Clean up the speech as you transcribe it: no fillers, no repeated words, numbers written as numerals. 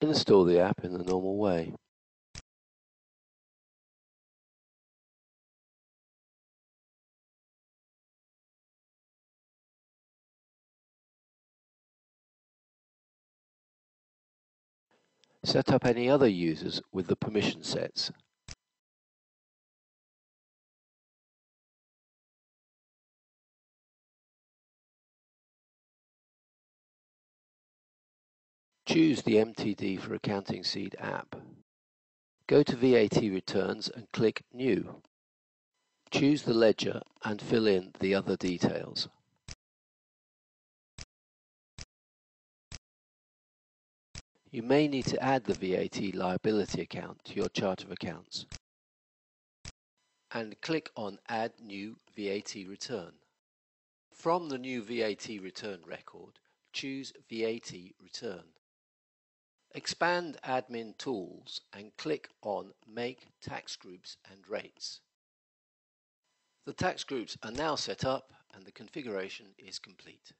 Install the app in the normal way. Set up any other users with the permission sets. Choose the MTD for Accounting Seed app. Go to VAT Returns and click New. Choose the ledger and fill in the other details. You may need to add the VAT liability account to your chart of accounts. And click on Add New VAT Return. From the new VAT return record, choose VAT Return. Expand Admin Tools and click on Make Tax Groups and Rates. The tax groups are now set up and the configuration is complete.